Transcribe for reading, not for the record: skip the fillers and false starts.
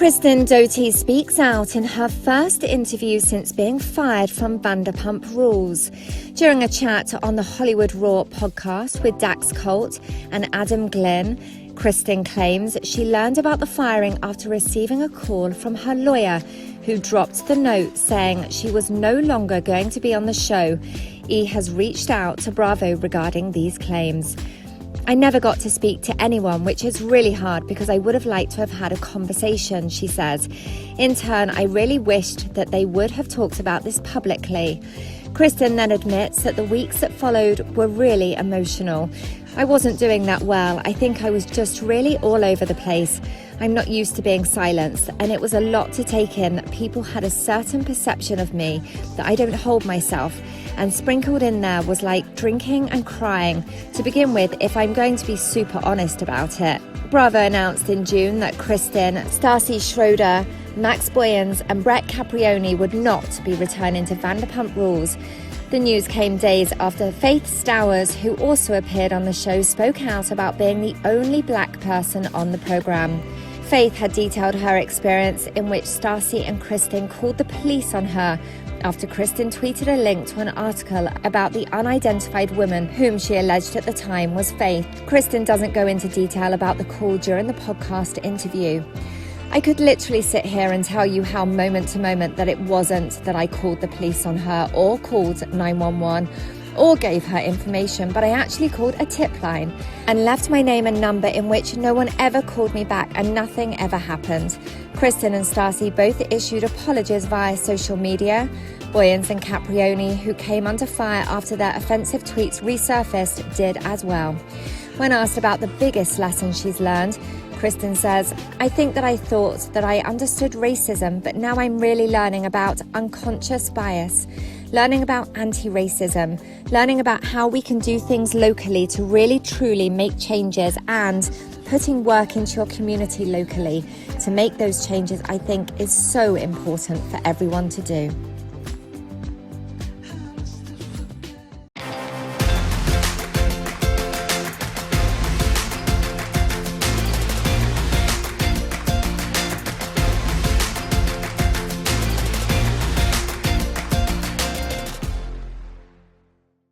Kristen Doute speaks out in her first interview since being fired from Vanderpump Rules. During a chat on the Hollywood Raw podcast with Dax Colt and Adam Glynn, Kristen claims she learned about the firing after receiving a call from her lawyer, who dropped the note saying she was no longer going to be on the show. E has reached out to Bravo regarding these claims. I never got to speak to anyone, which is really hard because I would have liked to have had a conversation, she says. In turn, I really wished that they would have talked about this publicly. Kristen then admits that the weeks that followed were really emotional. I wasn't doing that well. I think I was just really all over the place. I'm not used to being silenced, and it was a lot to take in that people had a certain perception of me, that I don't hold myself. And sprinkled in there was like drinking and crying. To begin with, if I'm going to be super honest about it. Bravo announced in June that Kristen, Stassi Schroeder, Max Boyens and Brett Caprioni would not be returning to Vanderpump Rules. The news came days after Faith Stowers, who also appeared on the show, spoke out about being the only black person on the programme. Faith had detailed her experience in which Stassi and Kristen called the police on her after Kristen tweeted a link to an article about the unidentified woman whom she alleged at the time was Faith. Kristen doesn't go into detail about the call during the podcast interview. I could literally sit here and tell you how moment to moment that it wasn't that I called the police on her or called 911 or gave her information, but I actually called a tip line and left my name and number, in which no one ever called me back and nothing ever happened. Kristen and Stassi both issued apologies via social media. Boyens and Caprioni, who came under fire after their offensive tweets resurfaced, did as well. When asked about the biggest lesson she's learned, Kristen says, I think that I thought that I understood racism, but now I'm really learning about unconscious bias, learning about anti-racism, learning about how we can do things locally to really truly make changes, and putting work into your community locally to make those changes, I think, is so important for everyone to do.